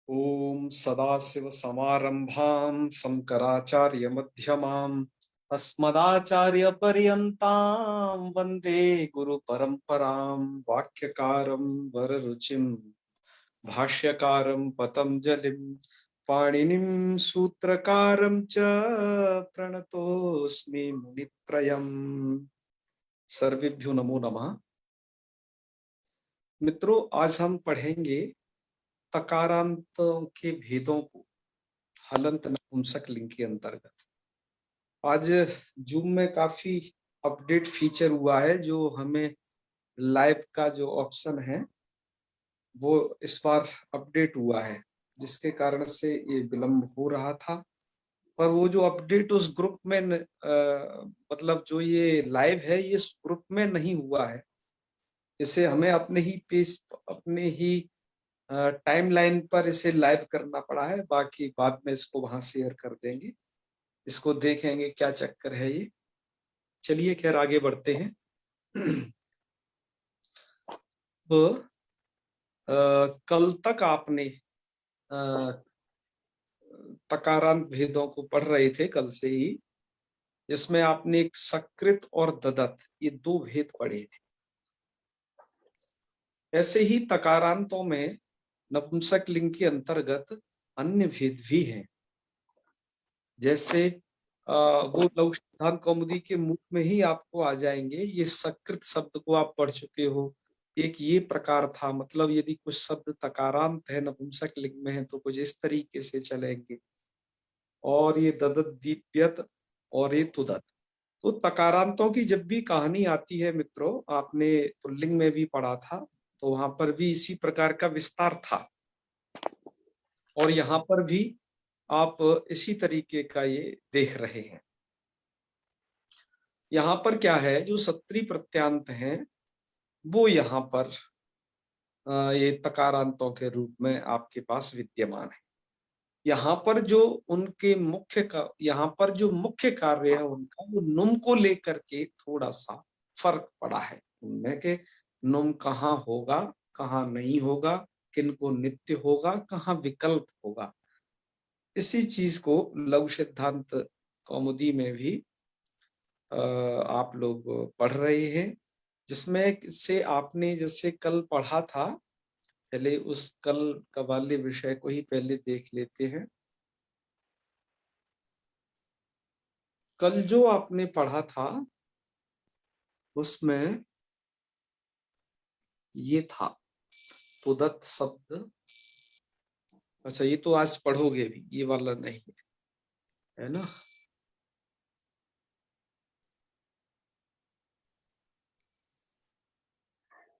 ओम सदाशिव समारंभां शंकराचार्य मध्यमाम् अस्मदाचार्य पर्यन्तां वंदे गुरु परंपरां। वाक्यकारं वररुचिं भाष्यकारं पतंजलिं पाणिनिं सूत्रकारं च प्रणतोऽस्मि मुनित्रयम्। सर्वेभ्यो नमो नमः। मित्रों, आज हम पढ़ेंगे तकारांतों के भेदों को हलंत नपुंसक लिंग के अंतर्गत। आज जूम में काफी अपडेट फीचर हुआ है, जो हमें लाइव का जो ऑप्शन है वो इस बार अपडेट हुआ है, जिसके कारण से ये विलंब हो रहा था। पर वो जो अपडेट उस ग्रुप में मतलब जो ये लाइव है ये इस ग्रुप में नहीं हुआ है। इसे हमें अपने ही पेज, अपने ही टाइमलाइन पर इसे लाइव करना पड़ा है। बाकी बाद में इसको वहां शेयर कर देंगे, इसको देखेंगे क्या चक्कर है ये। चलिए खैर आगे बढ़ते हैं। तो कल तक आपने तकारांत भेदों को पढ़ रहे थे, कल से ही, जिसमें आपने एक सकृत और ददत ये दो भेद पढ़े थे। ऐसे ही तकारांतों में नपुंसक लिंग के अंतर्गत अन्य भेद भी हैं। जैसे वो लघु सिद्धांत कौमुदी के मुख में ही आपको आ जाएंगे। ये सकृत शब्द को आप पढ़ चुके हो। एक ये प्रकार था, मतलब यदि कुछ शब्द तकारांत है, नपुंसक लिंग में है, तो कुछ इस तरीके से चलेंगे। और ये ददत दीप्यत और ये तुदत। तो तकारांतों की जब भी कहानी आती है मित्रों, आपने पुल्लिंग में भी पढ़ा था, तो वहां पर भी इसी प्रकार का विस्तार था। और यहाँ पर भी आप इसी तरीके का ये देख रहे हैं। यहाँ पर क्या है, जो सत्री प्रत्यांत हैं वो यहाँ पर ये तकारांतों के रूप में आपके पास विद्यमान है। यहाँ पर जो उनके यहाँ पर जो मुख्य कार्य है उनका, वो नुम को लेकर के थोड़ा सा फर्क पड़ा है उनमें, कि नुम कहाँ होगा, कहाँ नहीं होगा, किनको नित्य होगा, कहाँ विकल्प होगा। इसी चीज को लघु सिद्धांत कौमुदी में भी आप लोग पढ़ रहे हैं, जिसमें से आपने जैसे कल पढ़ा था। पहले उस कल का वाले विषय को ही पहले देख लेते हैं। कल जो आपने पढ़ा था उसमें ये था तुदत शब्द। अच्छा, ये तो आज पढ़ोगे भी, ये वाला नहीं है ना।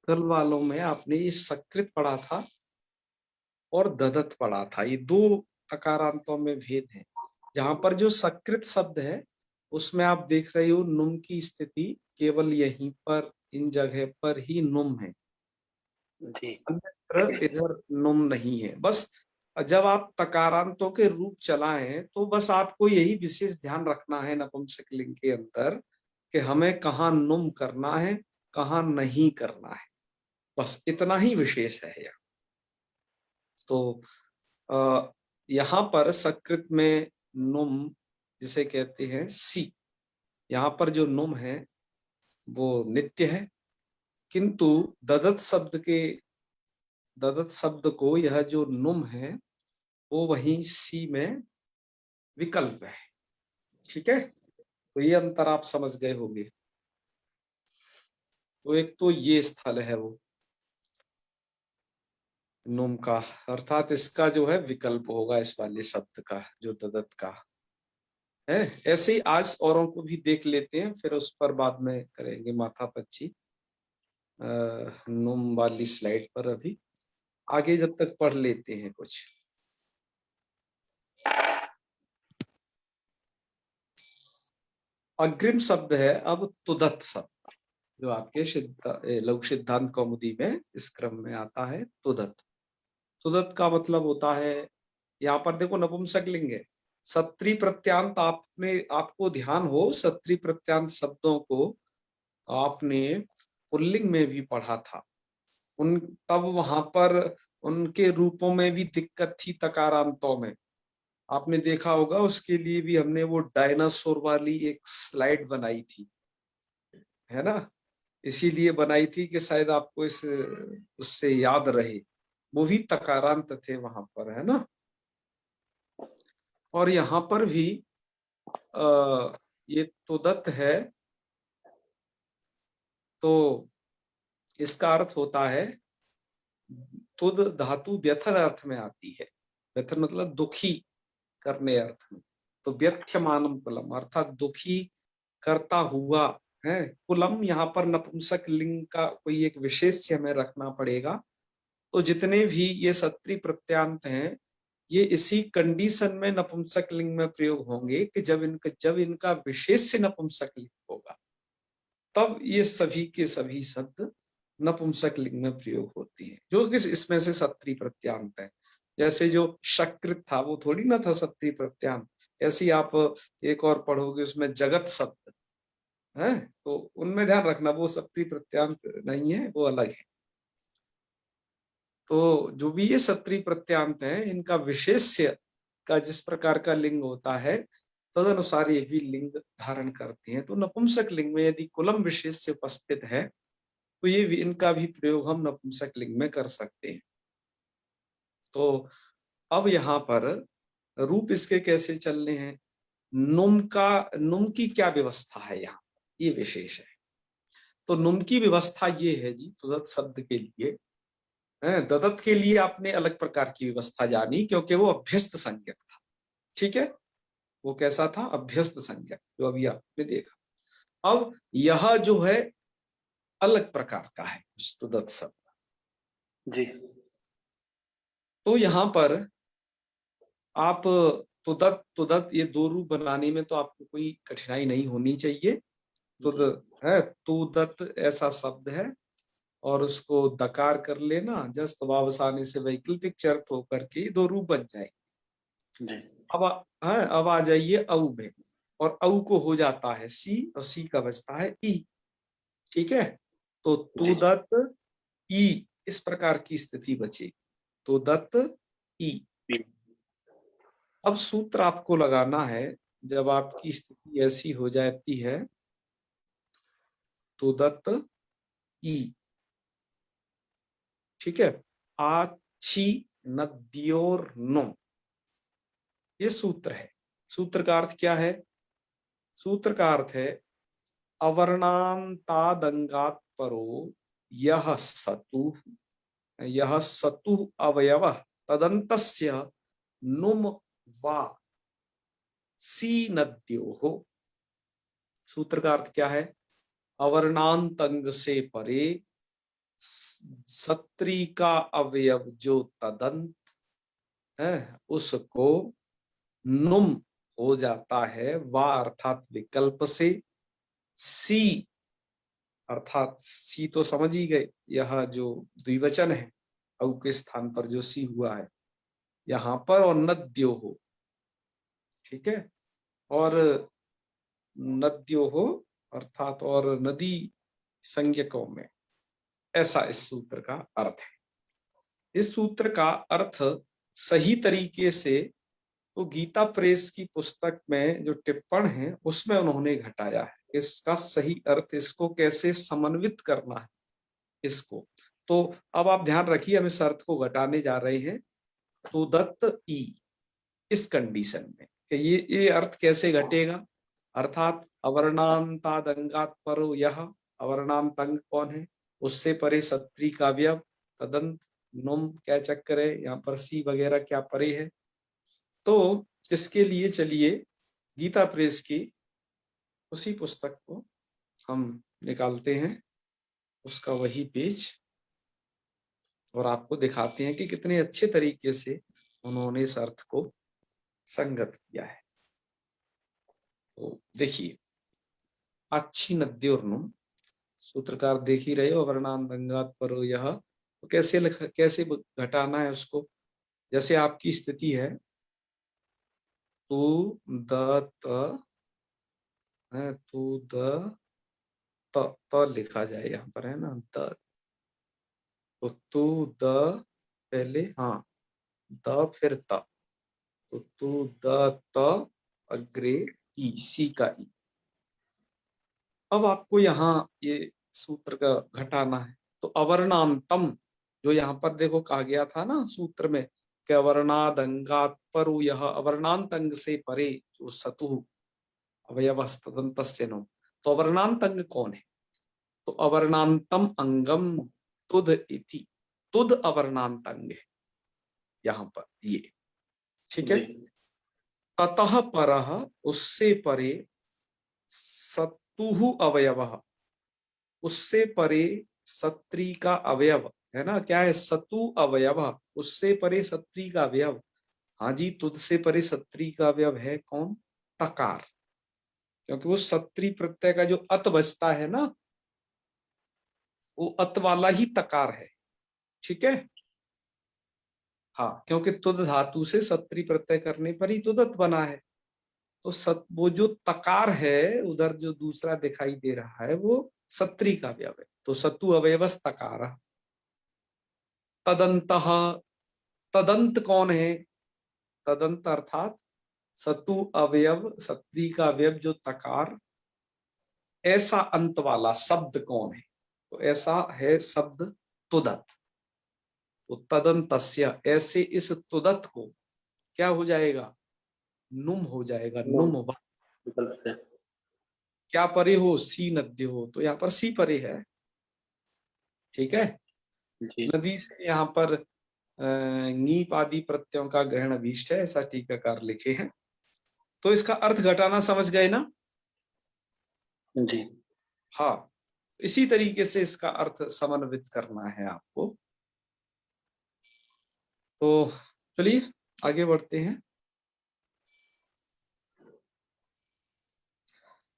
कल वालों में आपने ये सकृत पढ़ा था और ददत पढ़ा था। ये दो तकारांतों में भेद है। जहां पर जो सकृत शब्द है उसमें आप देख रहे हो नुम की स्थिति केवल यहीं पर, इन जगह पर ही नुम है, अन्यत्र इधर नुम नहीं है। बस जब आप तकारांतों के रूप चलाएं तो बस आपको यही विशेष ध्यान रखना है नपुंसक लिंग के अंदर, कि हमें कहाँ नुम करना है, कहाँ नहीं करना है। बस इतना ही विशेष है यहाँ। तो यहाँ पर सकृत में नुम जिसे कहते हैं सी, यहाँ पर जो नुम है वो नित्य है, किंतु ददत शब्द को यह जो नुम है वो वहीं सी में विकल्प है। ठीक है, तो ये अंतर आप समझ गए होंगे। तो एक तो ये स्थल है वो नुम का, अर्थात इसका जो है विकल्प होगा इस वाले शब्द का, जो ददत का है। ऐसे ही आज औरों को भी देख लेते हैं, फिर उस पर बाद में करेंगे माथा पच्ची नुम वाली स्लाइड पर। अभी आगे जब तक पढ़ लेते हैं कुछ। अग्रिम शब्द है अब तुदत शब्द, जो आपके लघु सिद्धांत कौमुदी में इस क्रम में आता है। तुदत, तुदत का मतलब होता है, यहाँ पर देखो नपुंसक लिंग है। सत्री प्रत्यांत आपको ध्यान हो, सत्री प्रत्यांत शब्दों को आपने पुल्लिंग में भी पढ़ा था। उन तब वहां पर उनके रूपों में भी दिक्कत थी तकारांतों में। आपने देखा होगा, उसके लिए भी हमने वो डायनासोर वाली एक स्लाइड बनाई थी, है ना। इसीलिए बनाई थी कि शायद आपको इस उससे याद रहे, वो भी तकारांत थे वहां पर, है ना। और यहाँ पर भी ये तुदत है, तो इसका अर्थ होता है, तुद धातु व्यथन अर्थ में आती है। व्यथन मतलब दुखी करने अर्थ में। तो व्यथ्यमानम कुलम अर्थात दुखी करता हुआ है। कुलम यहाँ पर नपुंसक लिंग का कोई एक विशेष्य हमें रखना पड़ेगा। तो जितने भी ये सत्री प्रत्यांत हैं, ये इसी कंडीशन में नपुंसक लिंग में प्रयोग होंगे कि जब इनका विशेष्य नपुंसक लिंग होगा, तब ये सभी के सभी शब्द नपुंसक लिंग में प्रयोग होती हैं, जो कि इसमें से सत्री प्रत्यांत है। जैसे जो शकृत था वो थोड़ी ना था सत्री प्रत्यांत। ऐसे ही आप एक और पढ़ोगे, उसमें जगत शब्द है, तो उनमें ध्यान रखना, वो सत्री प्रत्यांत नहीं है, वो अलग है। तो जो भी ये सत्री प्रत्यांत है, इनका विशेष्य का जिस प्रकार का लिंग होता है, तदनुसार ये भी लिंग धारण करते हैं। तो नपुंसक लिंग में यदि कुलम विशेष्य उपस्थित है, तो ये इनका भी प्रयोग हम नपुंसक लिंग में कर सकते हैं। तो अब यहाँ पर रूप इसके कैसे चलने हैं, नुम की क्या व्यवस्था है, यहाँ ये विशेष है। तो नुम की व्यवस्था ये है जी, तुदत शब्द के लिए ददत के लिए आपने अलग प्रकार की व्यवस्था जानी, क्योंकि वो अभ्यस्त संज्ञक था। ठीक है, वो कैसा था, अभ्यस्त संज्ञक, जो अभी आपने देखा। अब यह जो है अलग प्रकार का है तुदत शब्द जी। तो यहाँ पर आप तुदत तुदत ये दो रूप बनाने में तो आपको कोई कठिनाई नहीं होनी चाहिए। तुद है, तुदत ऐसा शब्द है, और उसको दकार कर लेना, जस्ट वावसाने से वैकल्पिक चर्त होकर के दो रूप बन जाएगी। जी। अब आ जाइए औ में, और औ को हो जाता है सी, और सी का बचता है ई। ठीक है, तो तुदत ई, इस प्रकार की स्थिति बचेगी, तुदत ई। अब सूत्र आपको लगाना है, जब आपकी स्थिति ऐसी हो जाती है, तुदत ई। ठीक है, आछी नद्योर नो, ये सूत्र है। सूत्र का अर्थ क्या है, सूत्र का अर्थ है अवर्णांतादंगात परो यह सतु अवयव तदंतस्य नुम वा सी नद्यो। सूत्र का अर्थ क्या है, अवर्णांत अंग से परे सत्री का अवयव जो तदंत है, उसको नुम हो जाता है, वा अर्थात विकल्प से, सी अर्थात सी तो समझ ही गए, यह जो द्विवचन है औ के स्थान पर जो सी हुआ है यहाँ पर, और नद्यो हो। ठीक है, और नद्यो हो अर्थात और नदी संज्ञकों में, ऐसा इस सूत्र का अर्थ है। इस सूत्र का अर्थ सही तरीके से तो गीता प्रेस की पुस्तक में जो टिप्पण है उसमें उन्होंने घटाया है। इसका सही अर्थ, इसको कैसे समन्वित करना है इसको, तो अब आप ध्यान रखिए, हम इस अर्थ को घटाने जा रहे हैं। तो दत्त ई, इस कंडीशन में कि ये अर्थ कैसे घटेगा, अर्थात अवर्णांतादंगात परो यह, अवर्णांत अंग कौन है, उससे परे सत्री का व्यव, तदंत नुम क्या चक्कर है यहाँ पर, सी वगैरह क्या परे है। तो इसके लिए चलिए गीता प्रेस की उसी पुस्तक को हम निकालते हैं, उसका वही पेज, और आपको दिखाते हैं कि कितने अच्छे तरीके से उन्होंने इस अर्थ को संगत किया है। तो देखिए, अच्छी नद्योर्नुम, सूत्रकार देख ही रहे हो, वर्णांतंगात पर यह, तो कैसे घटाना है उसको। जैसे आपकी स्थिति है तू द त है, तू द त लिखा जाए यहाँ पर, है ना, द, तो तू द पहले, हाँ, द फिर त, तो तू द त अग्रे ई, सी का ई। अब आपको यहाँ ये सूत्र का घटाना है, तो अवर्णांतम, जो यहाँ पर देखो कहा गया था ना सूत्र में कि अवर्णादंगात परु, यह अवर्णांत अंग से परे जो सतु अवयव तदंतस्य नो, तो अवर्णांत अंग कौन है? तो अवर्णांतम अंगम तुद इति, तुद अवर्णांत अंग है यहाँ पर ये, ठीक है। ततः परः, उससे परे, सतुहु अवयवः, उससे परे सत्री का अवयव है ना, क्या है? सतु अवयव, उससे परे सत्री का अवयव। हाँ जी, तुद से परे सत्री का अवयव है कौन? तकार, क्योंकि वो सत्री प्रत्यय का जो अत बचता है ना, वो अत वाला ही तकार है, ठीक है। हाँ, क्योंकि तुद धातु से सत्री प्रत्यय करने पर ही तुदत बना है, तो वो जो तकार है उधर जो दूसरा दिखाई दे रहा है वो सत्री का अवयव है, तो सतु अवयवस तकार। तदंतः, तदंत कौन है? तदंत अर्थात सतु अवयव, सत्री का अवयव जो तकार, ऐसा अंत वाला शब्द कौन है? तो ऐसा है शब्द तुदत। तो तदंतस्य, ऐसे इस तुदत को क्या हो जाएगा? नुम हो जाएगा, नुम। क्या परे हो? सी नद्य हो, तो यहाँ पर सी परे है, ठीक है। नदी से यहाँ पर नीप आदि प्रत्ययों का ग्रहण अभीष्ट है, ऐसा टीकाकार लिखे हैं। तो इसका अर्थ घटाना समझ गए ना जी। हाँ, इसी तरीके से इसका अर्थ समन्वित करना है आपको। तो चलिए आगे बढ़ते हैं।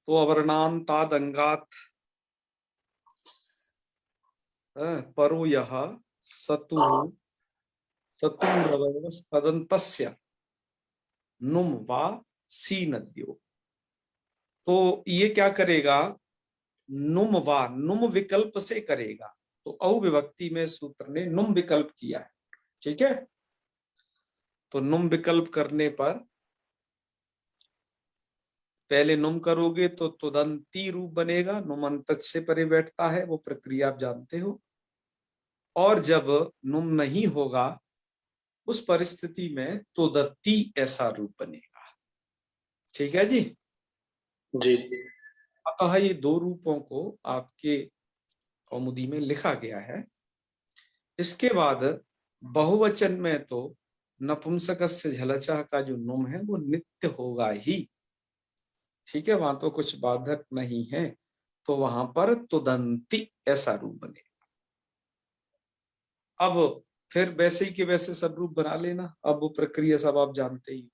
तो अवर्णांतादंगात परो यह सतु, सतुरवयवस्तदन्तस्य नुम वा सी नद्यो। तो ये क्या करेगा? नुम वा, नुम विकल्प से करेगा, तो औ विभक्ति में सूत्र ने नुम विकल्प किया है, ठीक है। तो नुम विकल्प करने पर पहले नुम करोगे तो तुदंती रूप बनेगा, नुम अंत से परे बैठता है, वो प्रक्रिया आप जानते हो। और जब नुम नहीं होगा उस परिस्थिति में तुदती ऐसा रूप बनेगा, ठीक है जी। जी। अतः ये दो रूपों को आपके कौमुदी में लिखा गया है। इसके बाद बहुवचन में तो नपुंसकस्य झलचः का जो नुम है वो नित्य होगा ही, ठीक है, वहां तो कुछ बाधक नहीं है, तो वहां पर तुदंती ऐसा रूप बनेगा। अब फिर वैसे ही के वैसे सब रूप बना लेना, अब वो प्रक्रिया सब आप जानते ही,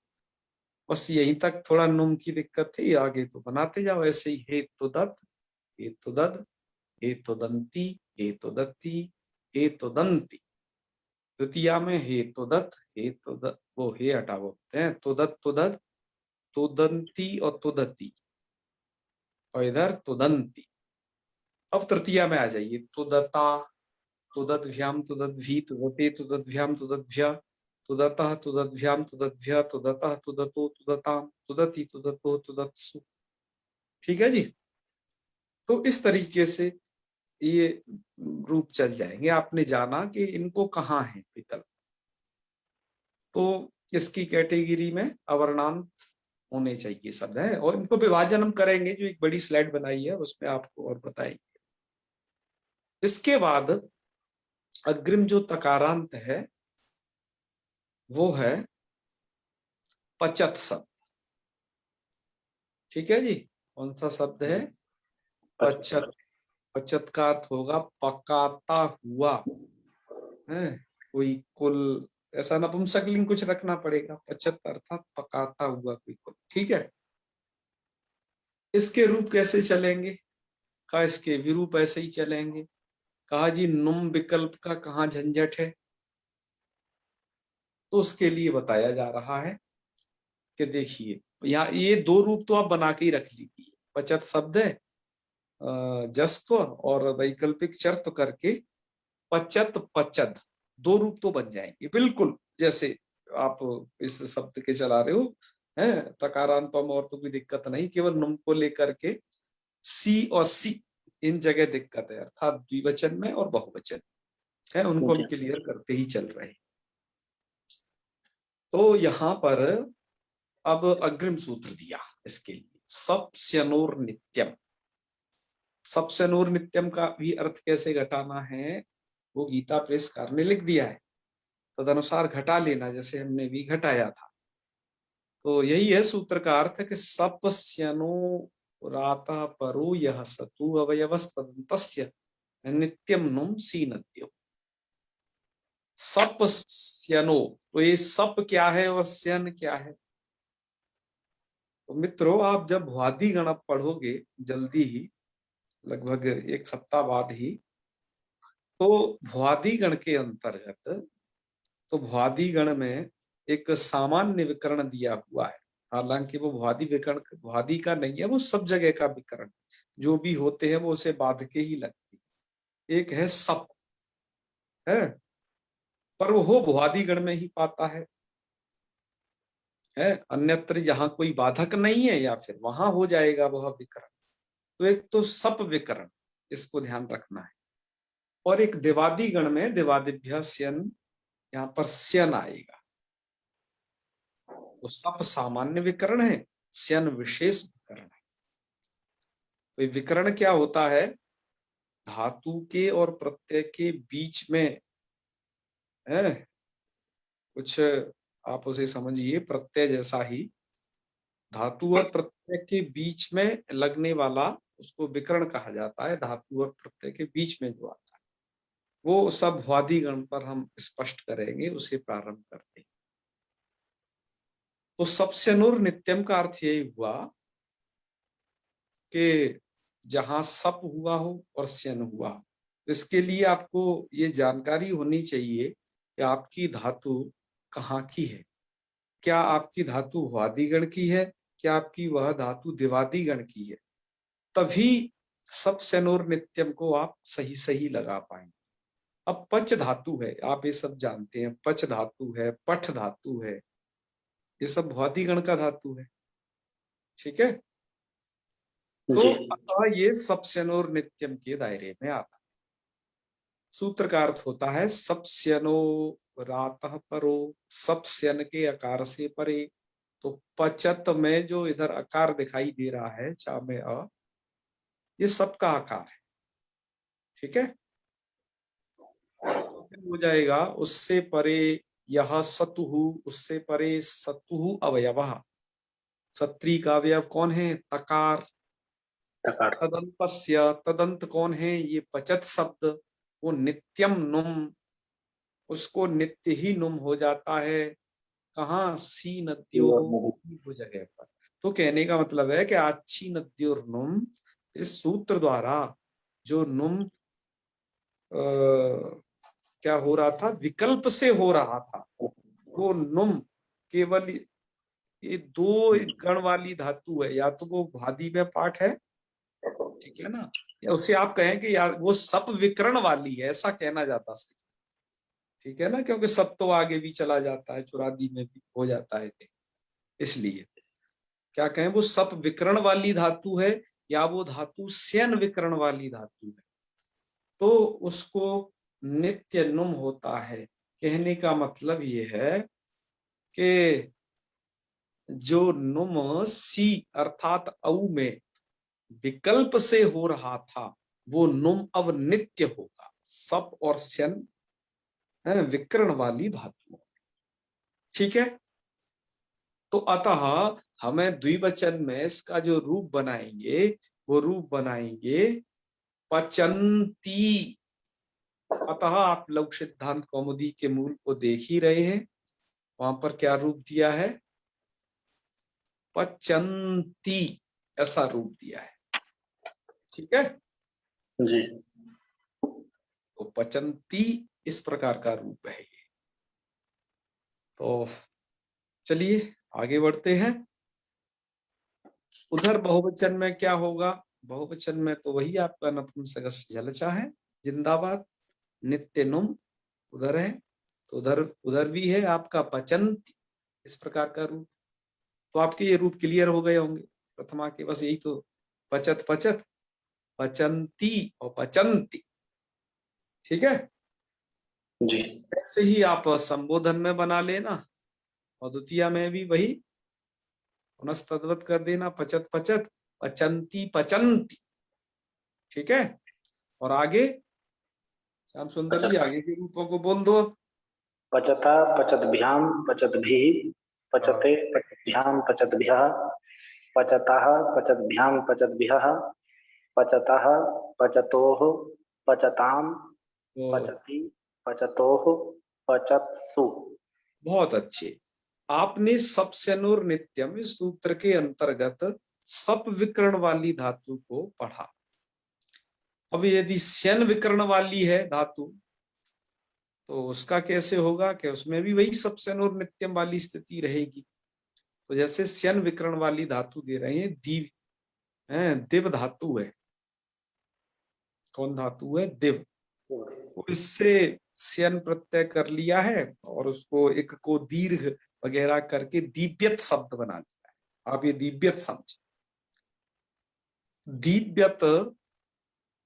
बस यहीं तक थोड़ा नुम की दिक्कत थी, आगे तो बनाते जाओ ऐसे ही। हे तुदत, हे तुदद, हे तुदंती, हे तुदत्ती, हे तुदंती। तृतीया में हे तुदत, हे तुदत, वो हे हटा बोलते हैं, तुदत तुदत, तुदंती और तुदती, और इधर तुदंती। अब तृतीया में आ जाइए, तुदता, तुदद्भ्याम तुदद्भी, तुदते तुदद्भ्याम तुदद्भ्य, तुदतः तुदद्भ्याम तुदद्भ्य, तुदतः तुदतो तुदताम, तुदति तुदतो तुदत्सु, ठीक है जी। तो इस तरीके से ये रूप चल जाएंगे। आपने जाना कि इनको कहाँ है विकल्प, तो इसकी कैटेगरी में अवर्णांत होने चाहिए शब्द है, और इनको विभाजन हम करेंगे, जो एक बड़ी स्लाइड बनाई है उसमें आपको और बताएंगे। इसके बाद अग्रिम जो तकारांत है वो है पचत शब्द, ठीक है जी। कौन सा शब्द है? पचत। पचत का अर्थ होगा पकाता हुआ है, कोई कुल, ऐसा नपुंसकलिंग कुछ रखना पड़ेगा, पचत अर्थात पकाता हुआ कोई कुल, ठीक है। इसके रूप कैसे चलेंगे? का इसके विरूप ऐसे ही चलेंगे। कहा जी नुम विकल्प का कहाँ झंझट है, तो उसके लिए बताया जा रहा है कि देखिए यहाँ ये दो रूप तो आप बना के ही रख लीजिए, पचत शब्द है जस्त्व और वैकल्पिक चर्त करके पचत पचद, दो रूप तो बन जाएंगे बिल्कुल, जैसे आप इस शब्द के चला रहे हो, है तकारांतम और, तो कोई दिक्कत नहीं, केवल नुम को लेकर के सी और सी इन जगह दिक्कत है, अर्थात द्विवचन में और बहुवचन है, उनको हम जी क्लियर करते ही चल रहे हैं। तो यहाँ पर अब अग्रिम सूत्र दिया इसके लिए, सप्स्यनोर नित्यम। सप्स्यनोर नित्यम का भी अर्थ कैसे घटाना है वो गीता प्रेसकार ने लिख दिया है, तदनुसार घटा लेना, जैसे हमने भी घटाया था। तो यही है सूत्र का अर्थ, कि सप्स्यनो राता परो यह सतु अवयवस्तस्य नित्यम नुम सीनत्यो। सप्स्यनो, तो ये सप क्या है और स्यन क्या है? तो मित्रों, आप जब भ्वादि गण पढ़ोगे जल्दी ही, लगभग एक सप्ताह बाद ही, तो भ्वादि गण के अंतर्गत, तो भ्वादि गण में एक सामान्य विकरण दिया हुआ है, हालांकि वो भ्वादि विकरण भ्वादि का नहीं है, वो सब जगह का विकरण, जो भी होते हैं वो उसे बाध के ही लगती है। एक है सप, है, पर वो भ्वादि गण में ही पाता है, अन्यत्र यहाँ कोई बाधक नहीं है, या फिर वहां हो जाएगा वह विकरण। तो एक तो सप विकरण, इसको ध्यान रखना है। और एक दिवादी गण में दिवादिभ्य स्यन, यहाँ पर स्यन आएगा। तो सप सामान्य विकरण है, स्यन विशेष विकरण है। तो ये विकरण क्या होता है? धातु के और प्रत्यय के बीच में है कुछ, आप उसे समझिए प्रत्यय जैसा ही, धातु और प्रत्यय के बीच में लगने वाला उसको विकर्ण कहा जाता है। धातु और प्रत्यय के बीच में जो आता है वो सब भ्वादि गण पर हम स्पष्ट करेंगे, उसे प्रारंभ करते हैं। तो सप्स्यनुर नित्यम का अर्थ यही हुआ कि जहां सप हुआ हो और स्यन हुआ हो। इसके लिए आपको ये जानकारी होनी चाहिए कि आपकी धातु कहाँ की है। क्या आपकी धातु भ्वादि गण की है, क्या आपकी वह धातु दिवादी गण की है? तभी सप्स्यनोर नित्यम को आप सही सही लगा पाएंगे। अब पच धातु है, आप ये सब जानते हैं, पच धातु है, पठ धातु है, ये सब भ्वादि गण का धातु है, ठीक है। तो जी अतः ये सप्स्यनोर नित्यम के दायरे में आता है। सूत्र का अर्थ होता है सप्स्यनो रातः परो, सप्स्यन के अकार से परे। तो पचत में जो इधर आकार दिखाई दे रहा है, चा में अ, ये सबका आकार है, ठीक है। तो फिर हो जाएगा उससे परे यह सतुहु, उससे परे सतुहु अवयवः। सत्री का अवयव कौन है? तकार। तकार तदंतस्य, तदंत कौन है? ये पचत शब्द। वो नित्यम नुम, उसको नित्य ही नुम हो जाता है। कहाँ? सी नद्यो, वो जगह पर। तो कहने का मतलब है कि अच्छी नद्योर नुम, इस सूत्र द्वारा जो नुम क्या हो रहा था? विकल्प से हो रहा था। वो नुम केवल ये दो गण वाली धातु है, या तो वो भादी में पाठ है, ठीक है ना, या उसे आप कहें कि यार वो सप विकर्ण वाली है, ऐसा कहना जाता सही, ठीक है ना, क्योंकि सप तो आगे भी चला जाता है, चुरादी में भी हो जाता है, इसलिए क्या कहें, वो सप विकर्ण वाली धातु है, या वो धातु स्यन विकर्ण वाली धातु है, तो उसको नित्य नुम होता है। कहने का मतलब ये है कि जो नुम सी अर्थात औ में विकल्प से हो रहा था, वो नुम अब नित्य होगा। सप और स्यन विकर्ण वाली धातु, ठीक है। तो अतः हमें द्विवचन में इसका जो रूप बनाएंगे, वो रूप बनाएंगे पचंती। अतः आप लघु सिद्धांत कौमुदी के मूल को देख ही रहे हैं, वहां पर क्या रूप दिया है? पचंती, ऐसा रूप दिया है, ठीक है। जी तो पचंती इस प्रकार का रूप है ये। तो चलिए आगे बढ़ते हैं। उधर बहुवचन में क्या होगा? बहुवचन में तो वही आपका नपुंसकस्य जलचा है, जिंदाबाद। नित्य नुम उधर है, तो उधर उधर भी है आपका पचंती, इस प्रकार का रूप। तो आपके ये रूप क्लियर हो गए होंगे प्रथमा के, बस यही तो, पचत पचत, पचंती और पचंती। ठीक है, जी। ऐसे ही आप संबोधन में बना लेना और द्वितीय में भी वही पुनस्तद्वत कर देना, पचत पचत, पचंती पचंती। ठीक है, और आगे श्याम सुंदर जी आगे के रूपों को बोल दो। पचता पचद्भ्याम पचद्भिः, पचते पचद्भ्याम पचद्भ्यः, पचतः पचद्भ्याम पचद्भ्यः, पचतः पचतोः, पचताम, पचति पचतोः, पचत्सु। बहुत अच्छे। आपने सप शनोर नित्यम इस सूत्र के अंतर्गत सप विकर्ण वाली धातु को पढ़ा। अब यदि शन विकर्ण वाली है धातु तो उसका कैसे होगा, कि उसमें भी वही सप शनोर नित्यम वाली स्थिति रहेगी। तो जैसे शन विकर्ण वाली धातु दे रहे हैं, दीव है, दिव धातु है। कौन धातु है? दिव। तो इससे स्यन प्रत्यय कर लिया है और उसको एक को दीर्घ वगैरह करके दिव्यत शब्द बना दिया है। आप ये दिव्यत समझ, दिव्यत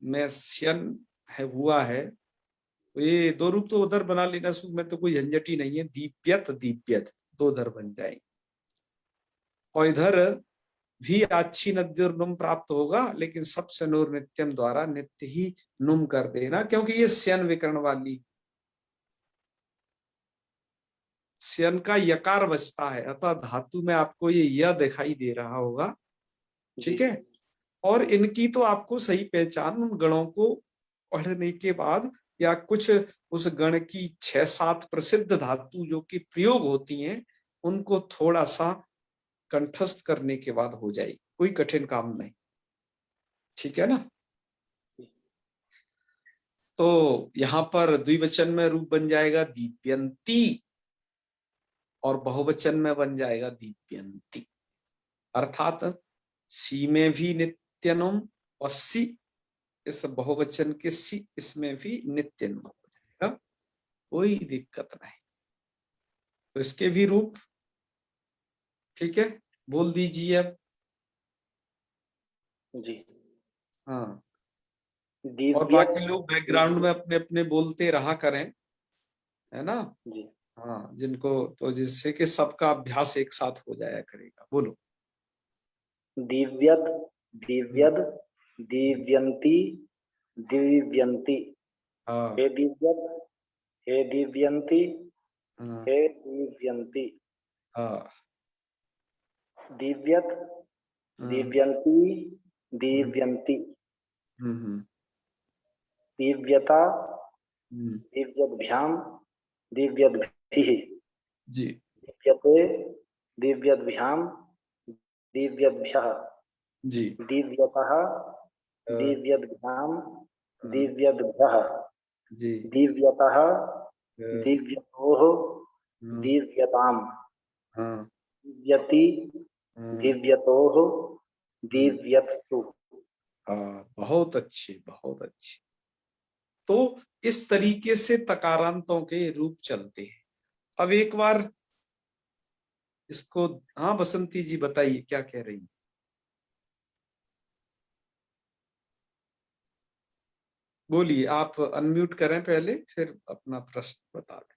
में स्यन है हुआ है, तो ये दो रूप तो उधर बना लेना, सुख में तो कोई झंझट ही नहीं है। दिव्यत दिव्यत दो उधर बन जाएंगे और इधर भी अच्छी नद्योर नुम प्राप्त होगा, लेकिन सब शनोर नित्यम द्वारा नित्य ही नुम कर देना, क्योंकि ये स्यन विकर्ण वाली, स्यन का यकार बचता है, अतः धातु में आपको ये य दिखाई दे रहा होगा। ठीक है, और इनकी तो आपको सही पहचान उन गणों को पढ़ने के बाद या कुछ उस गण की 6-7 प्रसिद्ध धातु जो कि प्रयोग होती हैं उनको थोड़ा सा कंठस्थ करने के बाद हो जाएगी, कोई कठिन काम नहीं। ठीक है ना। तो यहां पर द्विवचन में रूप बन जाएगा दीप्यंती और बहुवचन में बन जाएगा दीप्यंती, अर्थात सी में भी नित्यनुम और सी, इस बहुवचन के सी इसमें भी नित्यनुम हो जाएगा, कोई दिक्कत नहीं। तो इसके भी रूप, ठीक है, बोल दीजिए अब। जी। हाँ, और दिव्यत। बाकी लोग बैकग्राउंड में अपने अपने बोलते रहा करें, है ना। जी। हाँ, जिनको तो जिससे कि सबका अभ्यास एक साथ हो जाया करेगा। बोलो। दिव्यत, दिव्यद, दिव्यंती, दिव्यंती। हाँ हे दिव्यत, हे दिव्यंती, हाँ हे दिव्यंती। हाँ दिव्यत, हाँ, दिव्यंती, हम्म दिव्यंती। हम्म दिव्यता, हम्म, दिव्यद्भ्याम, दिव्यद्भिः। जी दिव्यते, दिव्यद्भ्याम, दिव्यद्भ्यः। जी, दिव्यतः, दिव्यद्भ्याम, दिव्यद्भ्यः। जी, दिव्यतः, हाँ दिव्यतोः, दिव्यताम। हाँ दिव्यति, हाँ दिव्यतोः, दिव्यत्सु। हाँ, बहुत अच्छे बहुत अच्छे। तो इस तरीके से तकारांतों के रूप चलते हैं। अब एक बार इसको, हाँ बसंती जी बताइए क्या कह रही हैं। बोलिए, आप अनम्यूट करें पहले, फिर अपना प्रश्न बता दें।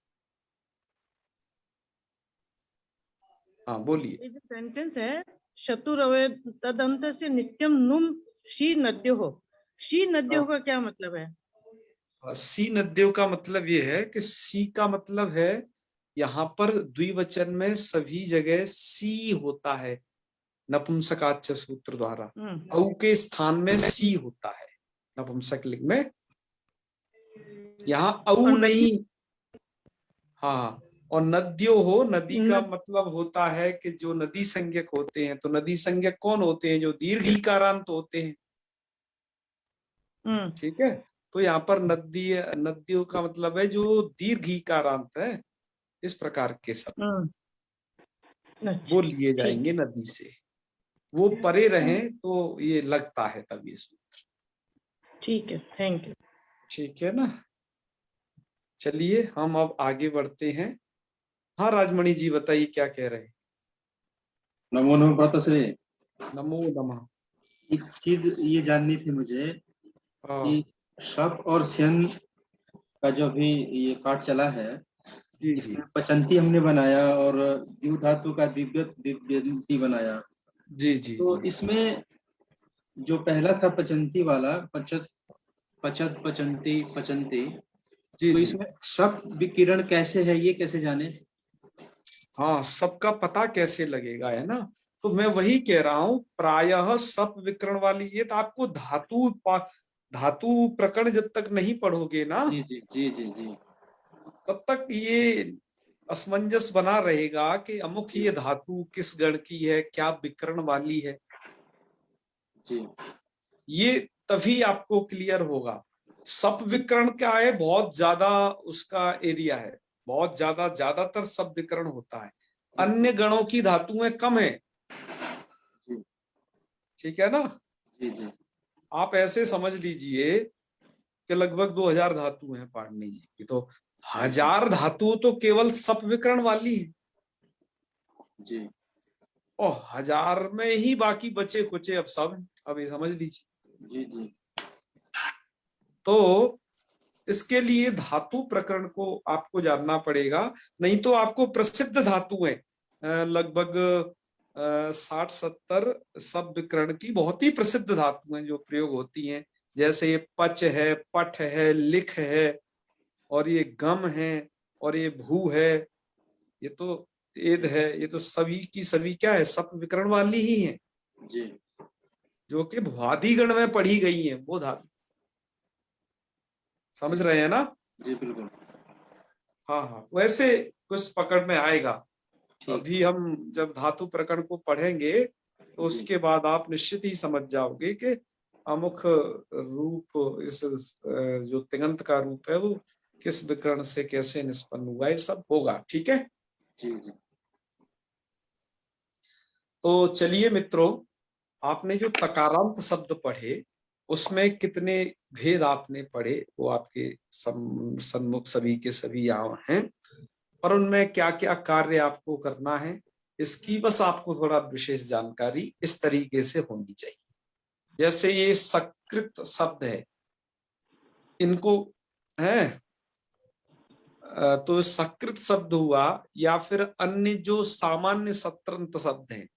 हाँ बोलिए। ये जो सेंटेंस है, शतुरवे तदंत से नित्यम नुम शी नद्यो हो, शी नद्यो का क्या मतलब है? सी नद्यों का मतलब ये है कि सी का मतलब है, यहाँ पर द्विवचन में सभी जगह सी होता है नपुंसकाच्य सूत्र द्वारा, औ के स्थान में सी होता है नपुंसक लिंग में, यहाँ औ और नहीं। हाँ, और नद्यो हो, नदी का मतलब होता है कि जो नदी संज्ञक होते हैं, तो नदी संज्ञक कौन होते हैं? जो दीर्घ ईकारांत होते हैं। ठीक है, तो यहाँ पर नदी, नदियों का मतलब है जो दीर्घ ईकारांत है, इस प्रकार के शब्द वो लिए जाएंगे नदी से, वो परे रहें तो ये लगता है तब ये सूत्र। ठीक है, थैंक यू। ठीक है ना। चलिए हम अब आगे बढ़ते हैं। हाँ राजमणि जी बताइए क्या कह रहे हैं। नमो नमो भ्राताश्री। नमो नमः। एक चीज ये जाननी थी मुझे हाँ, कि शप और शन का जो भी ये पाठ चला है, जी जी इसमें पचंती हमने बनाया और द्यू धातु का दिव्य दिव्यंती बनाया। जी जी तो जी इसमें जो पहला था पचंती वाला, पचत पचत पचंती पचंती, जी तो जी। इसमें शप विकिरण कैसे है, ये कैसे जाने? हाँ, सबका पता कैसे लगेगा, है ना। तो मैं वही कह रहा हूं, प्रायः सप विकर्ण वाली ये तो आपको धातु प्रकरण जब तक नहीं पढ़ोगे ना, जी जी जी जी जी तब तक ये असमंजस बना रहेगा कि अमुक जी ये धातु किस गण की है, क्या विकर्ण वाली है। जी ये तभी आपको क्लियर होगा। सप विकर्ण क्या है, बहुत ज्यादा उसका एरिया है, बहुत ज्यादा, ज्यादातर सप विकर्ण होता है। अन्य गणों की धातुएं कम है, जी ठीक है ना। जी जी आप ऐसे समझ लीजिए कि लगभग 2000 धातु हैं पाणिनि जी की, तो जी जी 1000 धातु तो केवल सप विकर्ण वाली है, जी और 1000 में ही बाकी बचे कुचे अब सब हैं। अब ये समझ लीजिए। जी जी तो इसके लिए धातु प्रकरण को आपको जानना पड़ेगा, नहीं तो आपको प्रसिद्ध धातु है लगभग 60-70 सब विकर्ण की बहुत ही प्रसिद्ध धातुएं जो प्रयोग होती हैं, जैसे ये पच है, पठ है, लिख है, और ये गम है, और ये भू है, ये तो एद है, ये तो सभी की सभी क्या है, सप विकर्ण वाली ही है, जी जो कि भुआदि गण में पढ़ी गई है वो धातु। समझ रहे हैं ना। जी बिल्कुल हाँ हाँ, वैसे कुछ पकड़ में आएगा। ठीक। अभी हम जब धातु प्रकरण को पढ़ेंगे तो जी उसके बाद आप निश्चित ही समझ जाओगे कि अमुक रूप, इस जो तिङंत का रूप है वो किस विकर्ण से कैसे निष्पन्न हुआ, ये सब होगा, ठीक है। जी जी तो चलिए मित्रों, आपने जो तकारांत शब्द पढ़े उसमें कितने भेद आपने पढ़े वो आपके सन्मुख सभी के सभी यहाँ हैं, और उनमें क्या क्या कार्य आपको करना है इसकी बस आपको थोड़ा विशेष जानकारी इस तरीके से होनी चाहिए। जैसे ये सकृत शब्द है, इनको है तो सकृत शब्द हुआ, या फिर अन्य जो सामान्य सत्रंत शब्द हैं,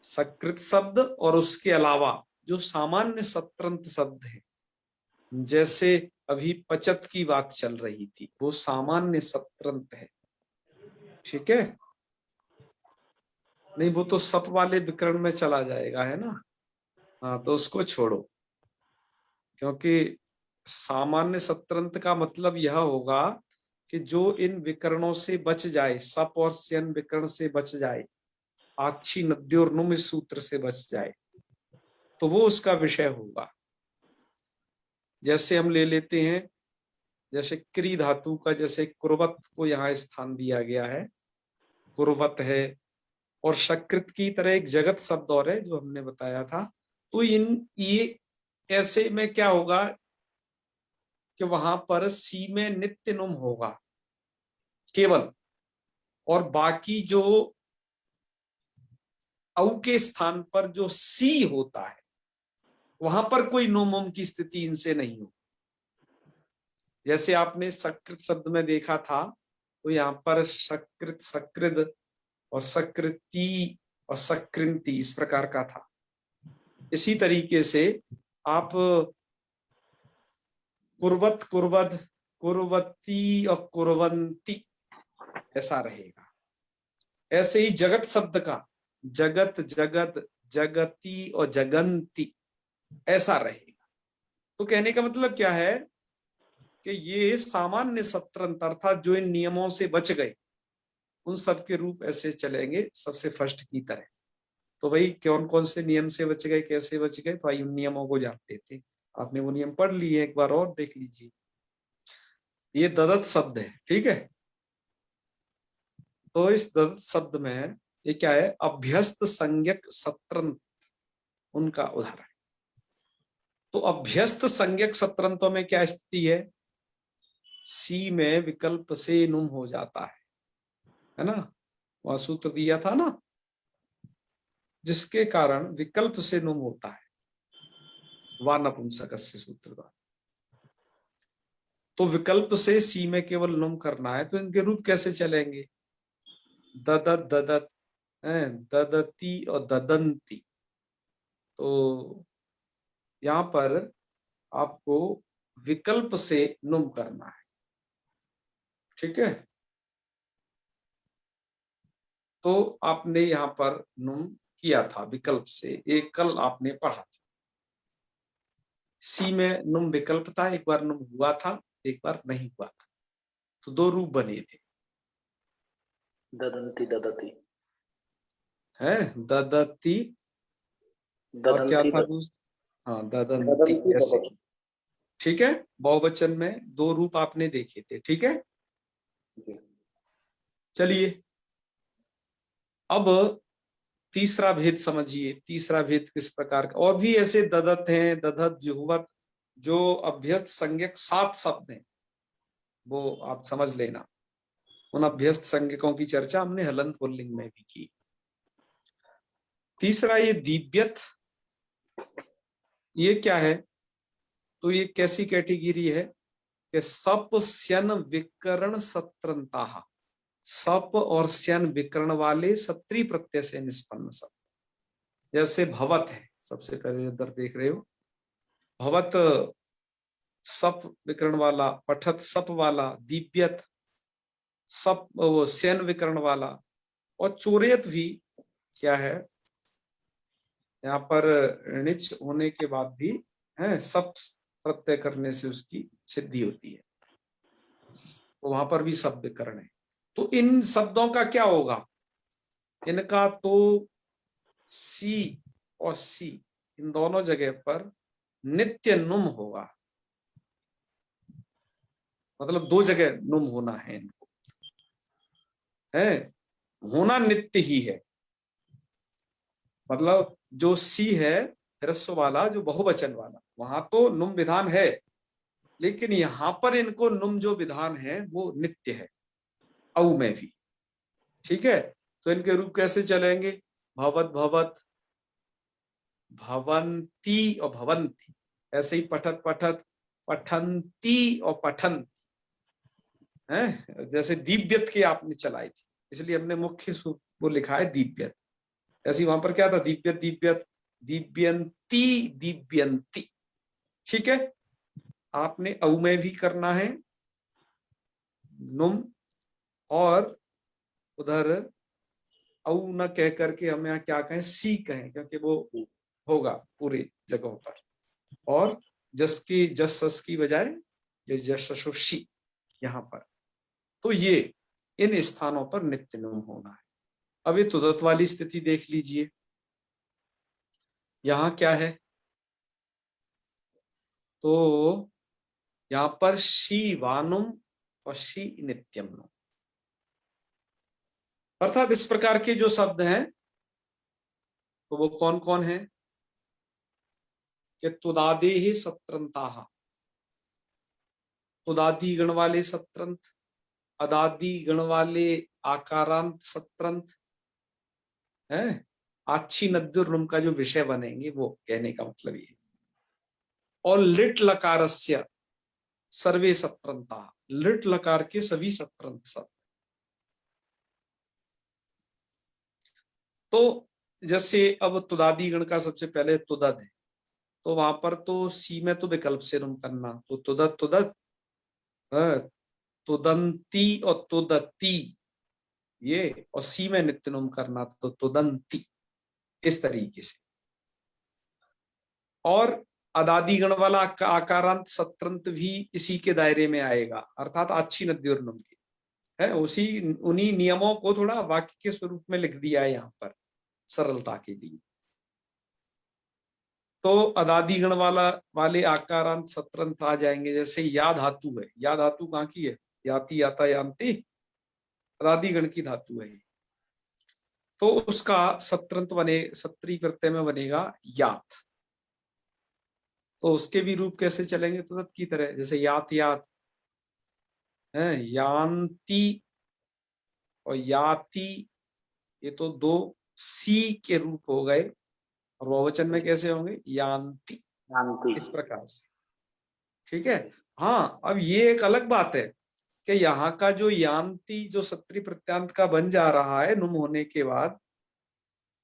सकृत शब्द और उसके अलावा जो सामान्य सत्रंत शब्द हैं, जैसे अभी पचत की बात चल रही थी, वो सामान्य सत्रंत है, ठीक है। नहीं वो तो सप वाले विकर्ण में चला जाएगा, है ना। हाँ तो उसको छोड़ो, क्योंकि सामान्य सत्रंत का मतलब यह होगा कि जो इन विकरणों से बच जाए, सप और स्यन विकर्ण से बच जाए, आच्छी नद्योर नुम इस सूत्र से बच जाए, तो वो उसका विषय होगा। जैसे हम ले लेते हैं, जैसे क्री धातु का, जैसे कुर्वत को यहाँ स्थान दिया गया है, कुर्वत है, और शकृत की तरह एक जगत शब्द और है जो हमने बताया था। तो ये ऐसे में क्या होगा कि वहां पर सी में नित्य नुम होगा केवल, और बाकी जो औ के स्थान पर जो सी होता है वहां पर कोई नुम की स्थिति इनसे नहीं हो। जैसे आपने सकृत शब्द में देखा था, तो यहाँ पर सकृत, सकृद और सकृति और सकृंति इस प्रकार का था। इसी तरीके से आप कुर्वत, कुर्वद, कुर्वती और कुर्वंती ऐसा रहेगा। ऐसे ही जगत शब्द का जगत, जगत, जगती और जगंती ऐसा रहेगा। तो कहने का मतलब क्या है कि ये सामान्य सत्रंत अर्थात जो इन नियमों से बच गए उन सब के रूप ऐसे चलेंगे सबसे फर्स्ट की तरह। तो भाई कौन कौन से नियम से बच गए, कैसे बच गए, तो आइए उन नियमों को जानते थे। आपने वो नियम पढ़ लिए, एक बार और देख लीजिए। ये ददत शब्द है, ठीक है। तो इस ददत शब्द में ये क्या है, अभ्यस्त संज्ञक सत्रंत उनका उदाहरण। तो अभ्यस्त संज्ञक सत्रंतों में क्या स्थिति है सी में विकल्प से नुम हो जाता है ना, वहां सूत्र दिया था ना, जिसके कारण विकल्प से नुम होता है, वा नपुंसकस्य सूत्र द्वारा। तो विकल्प से सी में केवल नुम करना है, तो इनके रूप कैसे चलेंगे? ददत ददत, ददती और ददंती। तो यहां पर आपको विकल्प से नुम करना है, ठीक है। तो आपने यहां पर नुम किया था विकल्प से, एक कल आपने पढ़ा था। सी में नुम विकल्प था, एक बार नुम हुआ था, एक बार नहीं हुआ था, तो दो रूप बने थे, ददंती ददती, है ददती, और क्या ददंती था दूसरा? हाँ ददंती, ददंती ऐसे। ददती। ठीक है, बहुवचन में दो रूप आपने देखे थे, ठीक है। जी। चलिए अब तीसरा भेद समझिए। तीसरा भेद किस प्रकार का? और भी ऐसे ददत हैं, दधत, जुहवत, जो अभ्यस्त संज्ञक 7 शब्द हैं, वो आप समझ लेना। उन अभ्यस्त संज्ञकों की चर्चा हमने हलंत पुल्लिंग में भी की। तीसरा ये दिव्यत, ये क्या है? तो ये कैसी कैटेगरी है कि सप स्यन विकरण सत्रंता, सप और स्यन विकरण वाले सत्री प्रत्यय से निष्पन्न शब्द। जैसे भवत है, सबसे पहले इधर देख रहे हो, भवत सप विकरण वाला, पठत सप वाला, दीप्यत सप वो स्यन विकरण वाला, और चोरेत भी क्या है, यहाँ पर णिच होने के बाद भी है सप प्रत्यय करने से उसकी सिद्धि होती है, तो वहां पर भी शब्द विकरण है। तो इन शब्दों का क्या होगा? इनका तो सी और सी, इन दोनों जगह पर नित्य नुम होगा, मतलब दो जगह नुम होना है इनको, है होना नित्य ही है। मतलब जो सी है ह्रस्व वाला, जो बहुवचन वाला, वहां तो नुम विधान है, लेकिन यहां पर इनको नुम जो विधान है वो नित्य है, औ में भी, ठीक है। तो इनके रूप कैसे चलेंगे? भवत भवत, भवंती और भवंती, ऐसे ही पठत पठत, पठंती और पठन, है जैसे दिव्यत की आपने चलाई थी, इसलिए हमने मुख्य वो लिखा है दिव्यत। ऐसे ही वहां पर क्या था? दिव्यत दिव्यत, दिव्यंती दिव्यंती, ठीक है। आपने औ में भी करना है नुम, और उधर औ न कह करके हम यहाँ क्या कहें, सी कहें, क्योंकि वो होगा पूरे जगहों पर। और जस की जस सस की बजाय ये जस शी यहाँ पर, तो ये इन स्थानों पर नित्य नुम होना है। अब ये तुदत वाली स्थिति देख लीजिए, यहां क्या है? तो यहां पर शी वानुम और शी नित्यम नुम, अर्थात इस प्रकार के जो शब्द हैं तो वो कौन कौन है? कि तुदादे ही सत्रंता, तुदादी गण वाले सत्रंत, अदादी गण वाले आकारांत सत्रंत, है आच्छी नद्युर्नुम का जो विषय बनेंगे, वो कहने का मतलब ये। और लिट लकारस्य सर्वे सत्रंता, लिट लकार के सभी सत्रंत शब्द। तो जैसे अब तुदादी गण का सबसे पहले तुदद है, तो वहां पर तो सी में तो विकल्प से नुम करना, तो तुदत तुदत, तुदंती और तुदती, ये, और सी में नित्य नुम करना, तो तुदंती, इस तरीके से। और अदादी गण वाला आकारांत सत्रंत भी इसी के दायरे में आएगा, अर्थात अच्छी नद्योर्नुम की है, उसी उन्हीं नियमों को थोड़ा वाक्य के स्वरूप में लिख दिया है यहाँ पर सरलता के लिए। तो अदादी गण वाले आकारांत सत्रंत आ जाएंगे, जैसे या धातु है, या धातु कहाँ की है? याति याता यान्ति, अदादी गण की धातु है। तो उसका सत्रंत बने, सत्री प्रत्यय में बनेगा यात, तो उसके भी रूप कैसे चलेंगे? तुदत की तरह, जैसे यात यात, है, यान्ति और याति, ये तो दो सी के रूप हो गए, और बहुवचन में कैसे होंगे? यान्ति, शांति। इस प्रकार से। ठीक है। हाँ, अब ये एक अलग बात है कि यहाँ का जो यान्ति जो सत्री प्रत्यांत का बन जा रहा है नुम होने के बाद,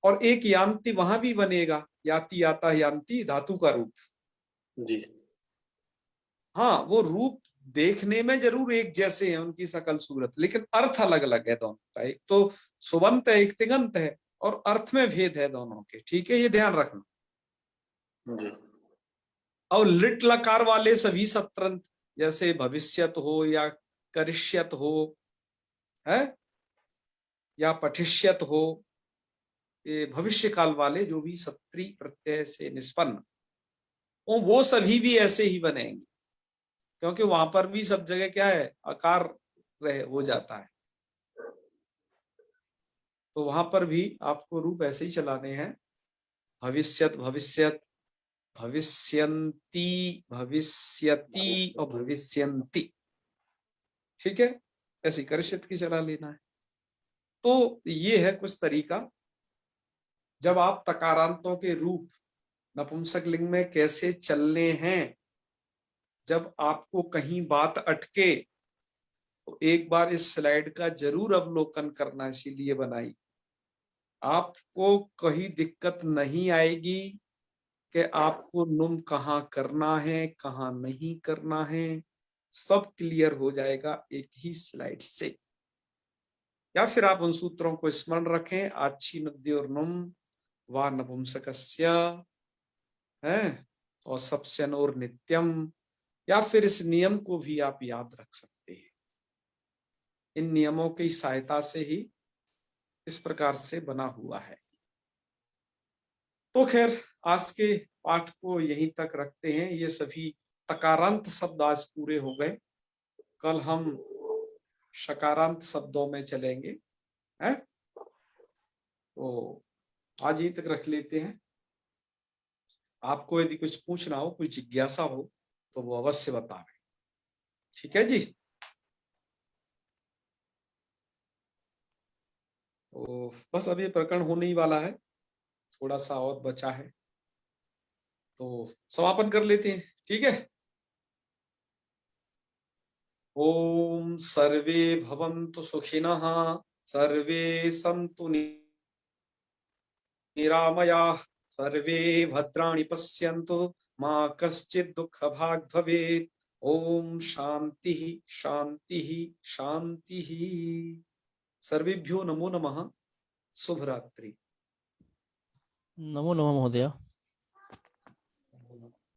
और एक यान्ति वहां भी बनेगा, याति याता यान्ति, धातु का रूप। जी। हाँ, वो रूप देखने में जरूर एक जैसे हैं उनकी शकल सूरत, लेकिन अर्थ अलग अलग है दोनों का। एक तो सुबंत है, एक तिङंत है, और अर्थ में भेद है दोनों के। ठीक है, ये ध्यान रखना। जी। और लिट लकार वाले सभी सत्रंत, जैसे भविष्यत हो या करिष्यत हो, है, या पठिष्यत हो, ये भविष्य काल वाले जो भी सत्री प्रत्यय से निष्पन्न, वो सभी भी ऐसे ही बनेंगे, क्योंकि वहां पर भी सब जगह क्या है? आकार रहे हो जाता है। तो वहां पर भी आपको रूप ऐसे ही चलाने हैं, भविष्यत, भविष्यत, भविष्यन्ति, भविष्यति और भविष्यन्ति। ठीक है, ऐसी करिष्यत की चला लेना है। तो ये है कुछ तरीका, जब आप तकारांतों के रूप नपुंसक लिंग में कैसे चलने हैं। जब आपको कहीं बात अटके तो एक बार इस स्लाइड का जरूर अवलोकन करना, इसीलिए बनाई। आपको कहीं दिक्कत नहीं आएगी कि आपको नुम कहाँ करना है, कहाँ नहीं करना है, सब क्लियर हो जाएगा एक ही स्लाइड से। या फिर आप उन सूत्रों को स्मरण रखें, आच्छी नद्य और नुम वा नपुंसकस्य है, और सप्स्यन और नित्यम, या फिर इस नियम को भी आप याद रख सकते हैं। इन नियमों की सहायता से ही इस प्रकार से बना हुआ है। तो खैर, आज के पाठ को यहीं तक रखते हैं। ये सभी तकारांत शब्द आज पूरे हो गए। कल हम शकारांत शब्दों में चलेंगे, हैं? तो आज यहीं तक रख लेते हैं। आपको यदि कुछ पूछना हो, कुछ जिज्ञासा हो, तो वो अवश्य बताएं। ठीक है जी। तो बस अभी प्रकरण होने ही वाला है, थोड़ा सा और बचा है, तो समापन कर लेते हैं। ठीक है। ओम सर्वे भवन्तु सुखिनः, सर्वे सन्तु निरामयाः, सर्वे भद्राणि पश्यन्तु, मा कश्चित् दुःखभाग् भवेत्। ओम शांति शांति शांति। सर्वेभ्यो नमो नमः। शुभ रात्रि। नमो नमः महोदय।